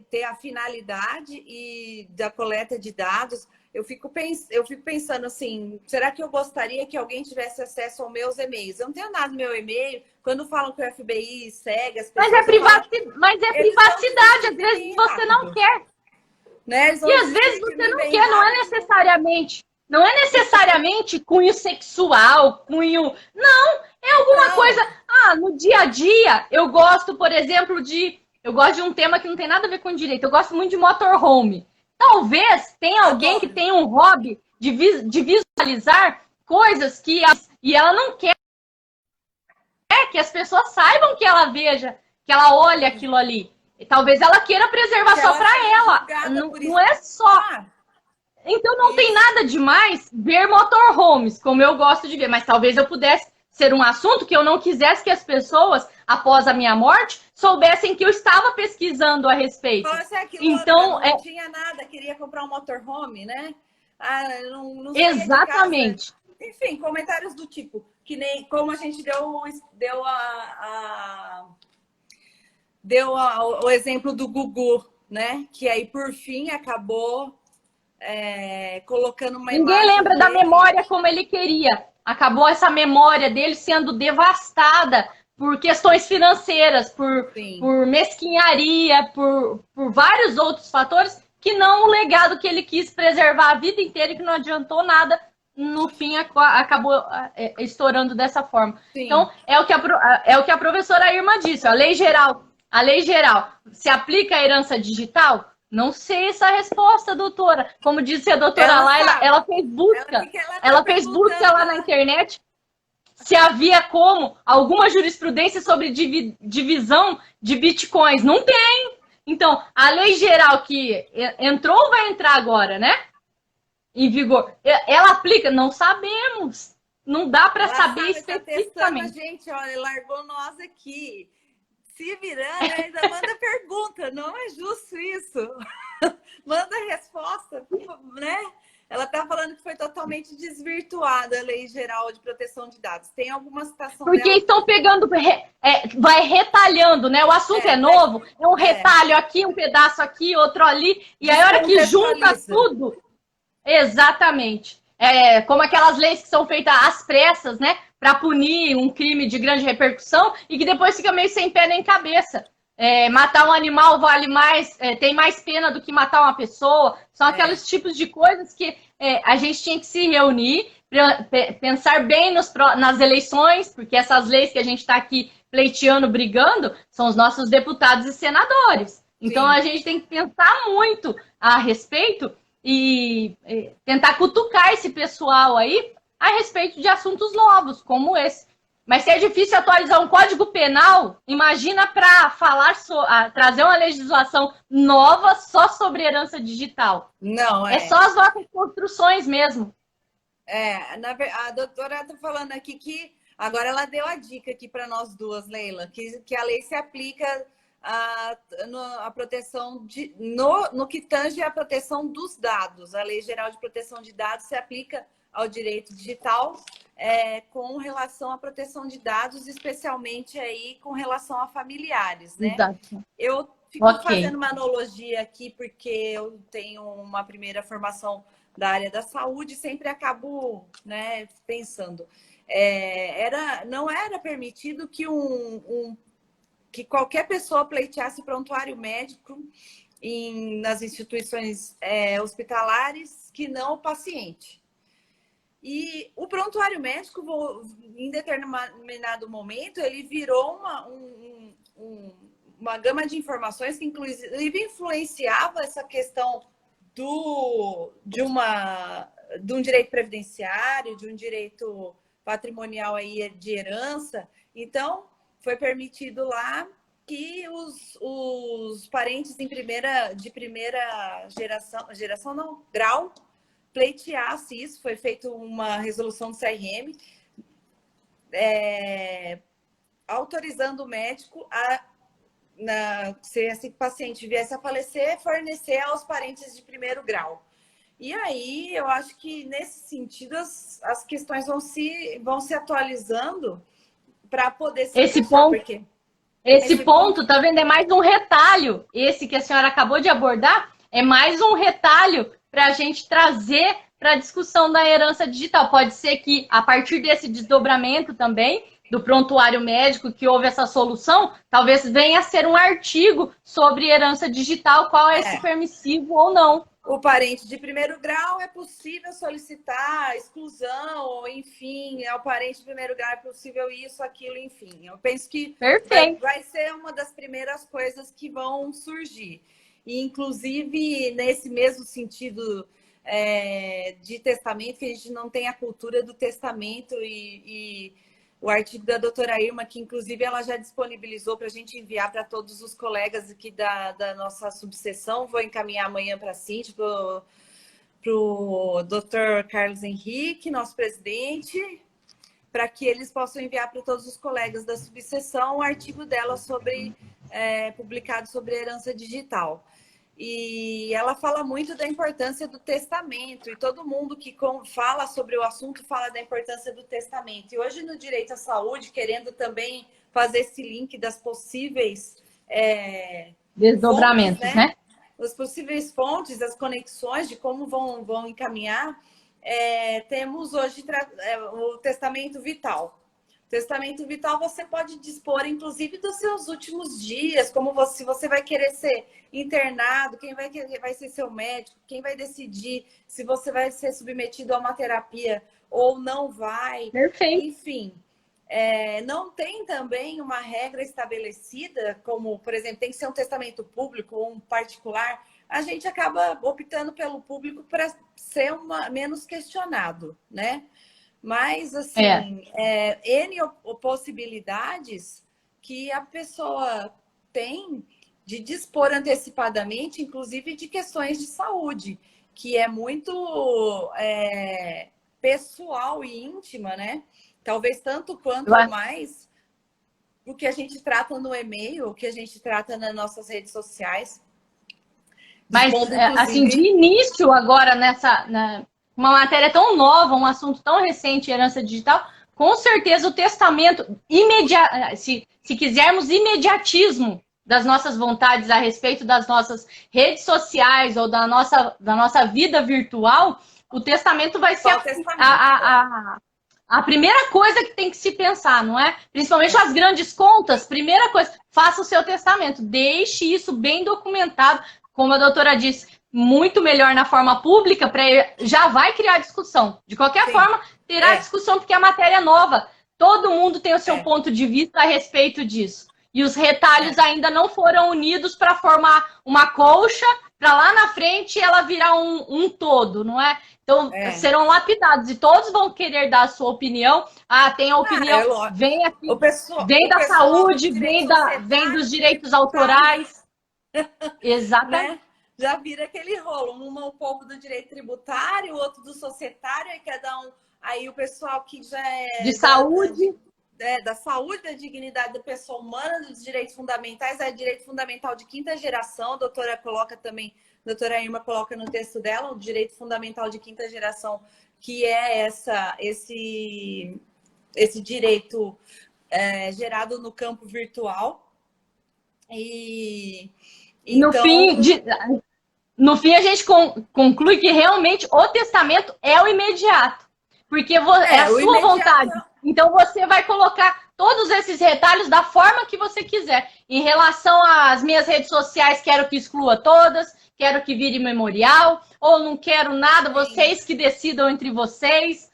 ter a finalidade e da coleta de dados. Eu fico pensando assim, será que eu gostaria que alguém tivesse acesso aos meus e-mails? Eu não tenho nada no meu e-mail. Quando falam que o FBI segue as pessoas... Mas é privacidade, às vezes você não quer. Né? E às vezes você não quer, não é necessariamente cunho sexual, cunho... Não, é alguma coisa... no dia a dia, eu gosto, por exemplo, eu gosto de um tema que não tem nada a ver com direito. Eu gosto muito de motorhome. Talvez tenha alguém que tenha um hobby de visualizar coisas e ela não quer que as pessoas saibam que ela veja, que ela olhe aquilo ali. E talvez ela queira preservar só para ela. Não é só... Então não tem nada demais ver motorhomes, como eu gosto de ver, mas talvez eu pudesse ser um assunto que eu não quisesse que as pessoas, após a minha morte, soubessem que eu estava pesquisando a respeito. Então, não tinha nada, queria comprar um motorhome, né? Não exatamente. Enfim, comentários do tipo, que nem como a gente deu o exemplo do Gugu, né? Que aí, por fim, acabou colocando uma imagem. Ninguém lembra da memória como ele queria. Acabou essa memória dele sendo devastada por questões financeiras, por mesquinharia, por vários outros fatores, que não o legado que ele quis preservar a vida inteira e que não adiantou nada, no fim acabou estourando dessa forma. Sim. Então, é o que a professora Irma disse, a lei geral se aplica à herança digital? Não sei essa resposta, doutora. Como disse a doutora Laila, ela fez busca. Ela fez busca lá na internet se havia alguma jurisprudência sobre divisão de bitcoins. Não tem. Então, a lei geral que entrou ou vai entrar agora, né? Em vigor. Ela aplica? Não sabemos. não dá para Ela saber sabe, tá testando a especificamente. gente, olha, largou nós aqui. Se virando, ainda manda pergunta. Não é justo isso. Manda resposta, né? Ela está falando que foi totalmente desvirtuada a Lei Geral de Proteção de Dados. Tem alguma citação Porque dela? estão pegando, vai retalhando, né? O assunto é novo, é um retalho aqui, um pedaço aqui, outro ali, e aí a hora que junta Descontextualiza. tudo, exatamente. É, como aquelas leis que são feitas às pressas, né? Para punir um crime de grande repercussão e que depois fica meio sem pé nem cabeça. É, matar um animal vale mais, tem mais pena do que matar uma pessoa. São aqueles tipos de coisas que a gente tinha que se reunir, pensar bem nas eleições, porque essas leis que a gente está aqui pleiteando, brigando, são os nossos deputados e senadores. Então Sim. a gente tem que pensar muito a respeito e tentar cutucar esse pessoal aí a respeito de assuntos novos, como esse. Mas se é difícil atualizar um código penal, imagina para falar trazer uma legislação nova só sobre herança digital. Não, é só as nossas construções mesmo. A doutora está falando aqui que agora ela deu a dica aqui para nós duas, Leila, que a lei se aplica a proteção no que tange a proteção dos dados. A Lei Geral de Proteção de Dados se aplica ao direito digital com relação à proteção de dados, especialmente aí com relação a familiares, né? Exato. Eu fico fazendo uma analogia aqui porque eu tenho uma primeira formação da área da saúde, sempre acabo, né, pensando. Não era permitido que que qualquer pessoa pleiteasse prontuário médico nas instituições hospitalares que não o paciente. E o prontuário médico, em determinado momento, ele virou uma gama de informações que, inclusive, influenciava essa questão de um direito previdenciário, de um direito patrimonial aí de herança. Então, foi permitido lá que os parentes de primeira geração não, grau, pleiteasse isso. Foi feita uma resolução do CRM autorizando o médico se esse paciente viesse a falecer, fornecer aos parentes de primeiro grau. E aí, eu acho que, nesse sentido, as questões vão se atualizando para poder se encaixar, porque... Esse ponto, tá vendo? É mais um retalho. Esse que a senhora acabou de abordar é mais um retalho para a gente trazer para a discussão da herança digital. Pode ser que, a partir desse desdobramento também, do prontuário médico, que houve essa solução, talvez venha a ser um artigo sobre herança digital, qual é esse permissivo ou não. O parente de primeiro grau é possível solicitar exclusão, ou enfim, ao parente de primeiro grau é possível isso, aquilo, enfim. Eu penso que vai ser uma das primeiras coisas que vão surgir. E, inclusive, nesse mesmo sentido de testamento, que a gente não tem a cultura do testamento e o artigo da doutora Irma, que inclusive ela já disponibilizou para a gente enviar para todos os colegas aqui da nossa subseção. Vou encaminhar amanhã para a Cintia, para o doutor Carlos Henrique, nosso presidente, para que eles possam enviar para todos os colegas da subseção o artigo dela publicado sobre herança digital. E ela fala muito da importância do testamento, e todo mundo que fala sobre o assunto fala da importância do testamento. E hoje, no direito à saúde, querendo também fazer esse link das possíveis desdobramentos, fontes, né? As possíveis fontes, as conexões de como vão encaminhar, temos hoje o testamento vital. Testamento vital você pode dispor, inclusive, dos seus últimos dias, como se você vai querer ser internado, quem vai ser seu médico, quem vai decidir se você vai ser submetido a uma terapia ou não vai. Perfeito. Enfim, não tem também uma regra estabelecida, como, por exemplo, tem que ser um testamento público ou um particular. A gente acaba optando pelo público para ser menos questionado, né? Mas, assim, N possibilidades que a pessoa tem de dispor antecipadamente, inclusive de questões de saúde, que é muito pessoal e íntima, né? Talvez tanto quanto ou mais o que a gente trata no e-mail, o que a gente trata nas nossas redes sociais. Mas, assim, de início agora uma matéria tão nova, um assunto tão recente, herança digital, com certeza o testamento se quisermos imediatismo das nossas vontades a respeito das nossas redes sociais ou da nossa vida virtual, o testamento vai ser a primeira coisa que tem que se pensar, não é? Principalmente as grandes contas, primeira coisa, faça o seu testamento, deixe isso bem documentado, como a doutora disse, muito melhor na forma pública, já vai criar discussão. De qualquer forma, terá discussão, porque a matéria é nova. Todo mundo tem o seu ponto de vista a respeito disso. E os retalhos ainda não foram unidos para formar uma colcha, para lá na frente ela virar um todo, não é? Então, serão lapidados e todos vão querer dar a sua opinião. Ah, tem a opinião, vem aqui, vem da saúde, vem dos direitos autorais. Exatamente. Né? Já vira aquele rolo, um pouco do direito tributário, o outro do societário, aí cada um, aí o pessoal que já é de saúde, da saúde, da dignidade da pessoa humana, dos direitos fundamentais, é direito fundamental de quinta geração, a doutora coloca também, a doutora Irma coloca no texto dela, o direito fundamental de quinta geração, que é esse direito gerado no campo virtual. E então... no fim, a gente conclui que realmente o testamento é o imediato. Porque é a sua vontade. Então, você vai colocar todos esses retalhos da forma que você quiser. Em relação às minhas redes sociais, quero que exclua todas, quero que vire memorial, ou não quero nada, vocês que decidam entre vocês.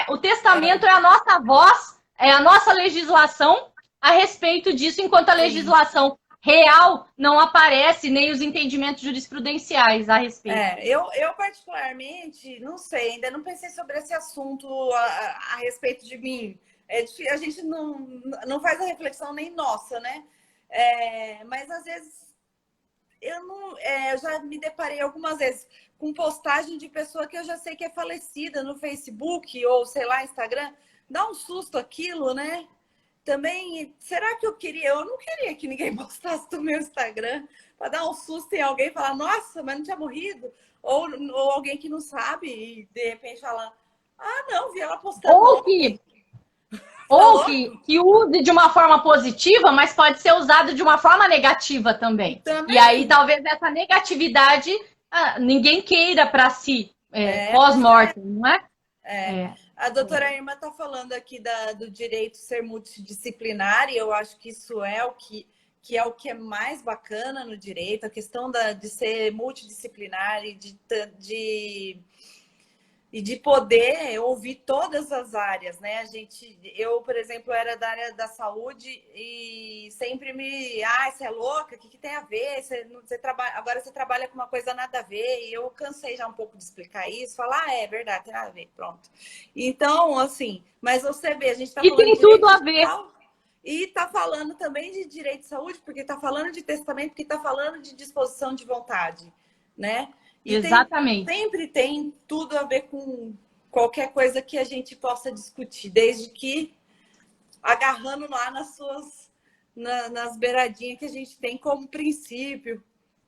O testamento é a nossa voz, é a nossa legislação a respeito disso, enquanto a legislação real não aparece, nem os entendimentos jurisprudenciais a respeito. Eu particularmente, não sei, ainda não pensei sobre esse assunto a respeito de mim. A gente não faz a reflexão nem nossa, né? Mas às vezes eu já me deparei algumas vezes com postagem de pessoa que eu já sei que é falecida no Facebook ou, sei lá, Instagram. Dá um susto aquilo, né? Também, será que eu não queria que ninguém postasse no meu Instagram para dar um susto em alguém e falar, nossa, mas não tinha morrido? Ou alguém que não sabe e de repente falar, não, vi ela postando. Ou que use de uma forma positiva, mas pode ser usado de uma forma negativa também. E aí, talvez essa negatividade ninguém queira para si, pós-mortem, não é? A doutora Irma está falando aqui do direito ser multidisciplinar, e eu acho que isso é o que é mais bacana no direito, a questão de ser multidisciplinar e de poder ouvir todas as áreas, né? Eu, por exemplo, era da área da saúde e sempre você é louca, o que tem a ver? Agora você trabalha com uma coisa nada a ver, e eu cansei já um pouco de explicar isso, falar, é verdade, tem nada a ver, pronto. Então, assim, mas você vê, a gente está falando de tudo a ver. E está falando também de direito de saúde, porque está falando de testamento, porque está falando de disposição de vontade, né? E exatamente. Sempre tem tudo a ver com qualquer coisa que a gente possa discutir, desde que agarrando lá nas beiradinhas que a gente tem como princípio,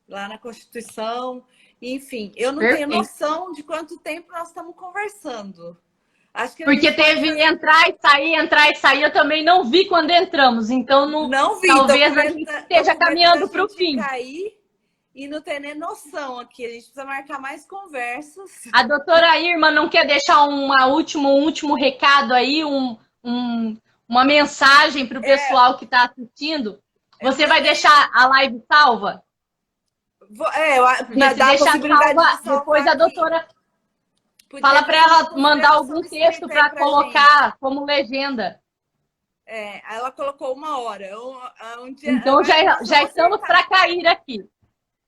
lá na Constituição. Enfim, eu não tenho noção de quanto tempo nós estamos conversando. Acho que porque teve entrar e sair, eu também não vi quando entramos, então não vi, talvez a gente esteja caminhando para o fim. E não tem nem noção aqui, a gente precisa marcar mais conversas. A doutora Irma não quer deixar um último recado aí, uma mensagem para o pessoal que está assistindo? Você vai deixar a live salva? Se deixar salva, depois a doutora fala para ela mandar algum texto para colocar como legenda. Ela colocou 1 hora. Então já estamos para cair aqui.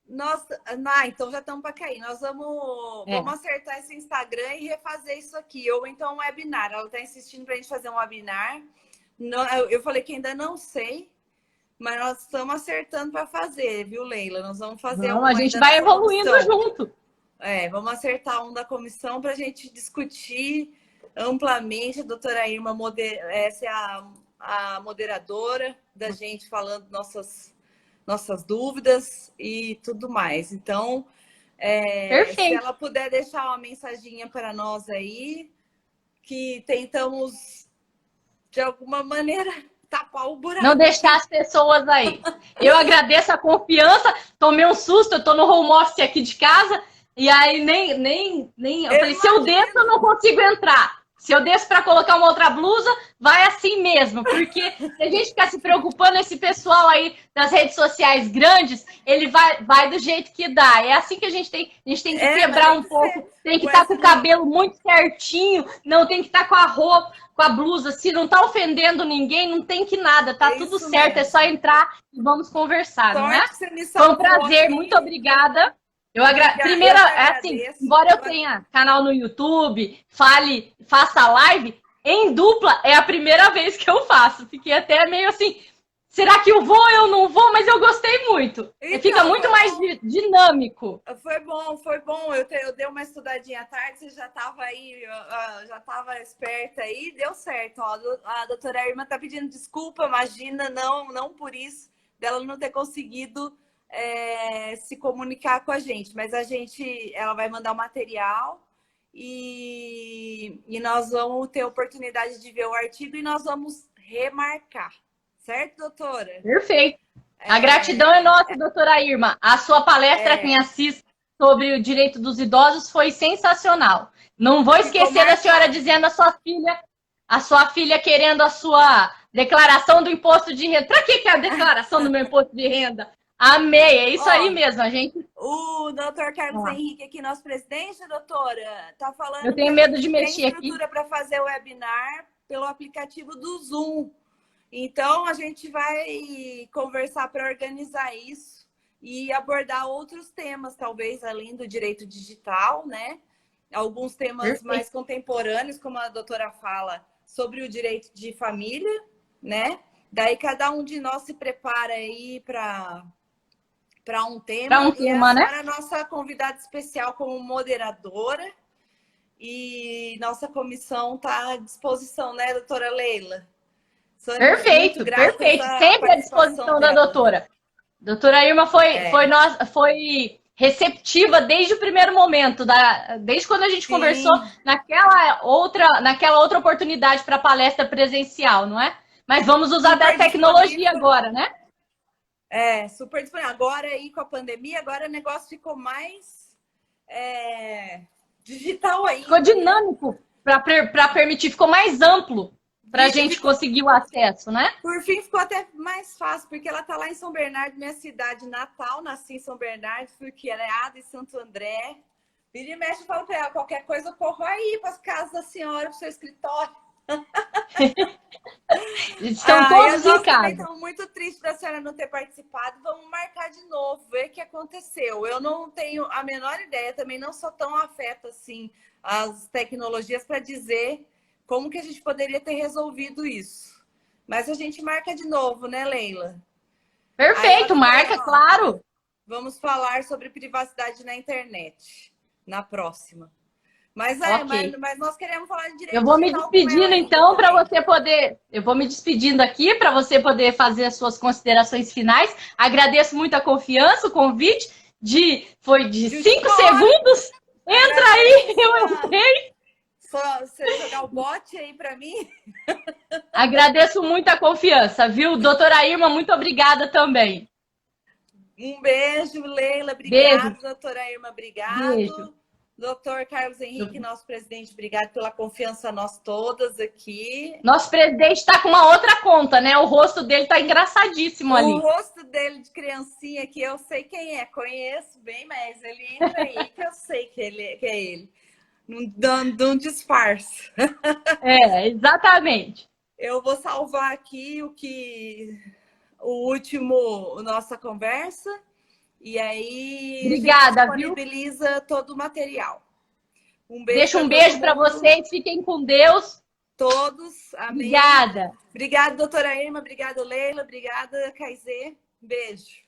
Então já estamos para cair. Nós vamos acertar esse Instagram e refazer isso aqui. Ou então um webinar. Ela está insistindo para a gente fazer um webinar. Eu falei que ainda não sei, mas nós estamos acertando para fazer, viu, Leila? Nós vamos fazer a gente vai evoluindo junto. Vamos acertar um da comissão para a gente discutir amplamente. A doutora Irma, essa é a moderadora da gente, falando nossas dúvidas e tudo mais. Então, se ela puder deixar uma mensaginha para nós aí, que tentamos, de alguma maneira, tapar o buraco. Não deixar as pessoas aí. Eu agradeço a confiança, tomei um susto, eu tô no home office aqui de casa, e aí eu falei, se eu desço, eu não consigo entrar. Se eu desço para colocar uma outra blusa, vai assim mesmo, porque se a gente ficar se preocupando, esse pessoal aí das redes sociais grandes, ele vai do jeito que dá. É assim que a gente tem que quebrar um pouco, tem que estar com o cabelo muito certinho, não tem que estar com a roupa, com a blusa, se não tá ofendendo ninguém, não tem que nada, tá tudo certo, mesmo. É só entrar e vamos conversar, não é? Foi um prazer, muito obrigada. Primeiro, assim, embora eu tenha canal no YouTube, faça live, em dupla é a primeira vez que eu faço. Fiquei até meio assim, será que eu vou ou eu não vou? Mas eu gostei muito. Então, fica muito mais dinâmico. Foi bom, foi bom. Eu dei uma estudadinha à tarde, você já estava aí, já estava esperta aí, deu certo. Ó, a doutora Irma está pedindo desculpa, imagina, não por isso, dela não ter conseguido se comunicar com a gente, mas ela vai mandar o material e nós vamos ter a oportunidade de ver o artigo e nós vamos remarcar, certo, doutora? Perfeito. A gratidão é nossa, doutora Irma. A sua palestra, quem assiste sobre o direito dos idosos, foi sensacional. Não vou esquecer da senhora dizendo a sua filha querendo a sua declaração do imposto de renda. Para que é a declaração do meu imposto de renda? Amei, é isso aí mesmo, a gente. O doutor Carlos Henrique aqui, nosso presidente, doutora, tá falando. Eu tenho medo de mexer aqui. Tem estrutura para fazer o webinar pelo aplicativo do Zoom. Então a gente vai conversar para organizar isso e abordar outros temas, talvez além do direito digital, né? Alguns temas mais contemporâneos, como a doutora fala, sobre o direito de família, né? Daí cada um de nós se prepara aí para um tema. Para um tema, né? A nossa convidada especial como moderadora e nossa comissão está à disposição, né, doutora Leila? Perfeito. Sempre à disposição da doutora. Doutora Irma foi receptiva desde o primeiro momento, desde quando a gente conversou naquela outra oportunidade para palestra presencial, não é? Mas vamos usar da tecnologia agora, né? Super disponível. Agora aí com a pandemia, agora o negócio ficou mais digital aí. Ficou dinâmico para permitir, ficou mais amplo para a gente conseguir o acesso, né? Por fim, ficou até mais fácil, porque ela está lá em São Bernardo, minha cidade natal, nasci em São Bernardo, fui criada em Santo André. Vira e mexe, eu falo para ela, qualquer coisa eu corro aí para as casas da senhora, para o seu escritório. Estão todos em casa. Estamos muito tristes da senhora não ter participado. Vamos marcar de novo, ver o que aconteceu. Eu não tenho a menor ideia, também não sou tão afeta assim às tecnologias para dizer como que a gente poderia ter resolvido isso. Mas a gente marca de novo, né, Leila? Perfeito, marca, claro. Vamos falar sobre privacidade na internet na próxima. Mas nós queremos falar de direito. Eu vou me despedindo então para você poder. Eu vou me despedindo aqui para você poder fazer as suas considerações finais. Agradeço muito a confiança, o convite. Foi de 5 segundos. Entra aí, eu entrei. Só você jogar o bote aí para mim. Agradeço muito a confiança, viu? Doutora Irma, muito obrigada também. Um beijo, Leila. Obrigada, doutora Irma. Obrigado. Beijo. Doutor Carlos Henrique, nosso presidente, obrigado pela confiança nós todas aqui. Nosso presidente está com uma outra conta, né? O rosto dele está engraçadíssimo ali. O rosto dele de criancinha, que eu sei quem é, conheço bem, mas ele entra aí, que eu sei que é ele. Não disfarce. Exatamente. Eu vou salvar aqui nossa conversa. E aí, obrigada, a gente disponibiliza, viu? Todo o material. Deixa um beijo para vocês, fiquem com Deus. Todos, amém. Obrigada. Obrigada, doutora Irma, obrigada, Leila, obrigada, Kaizê. Beijo.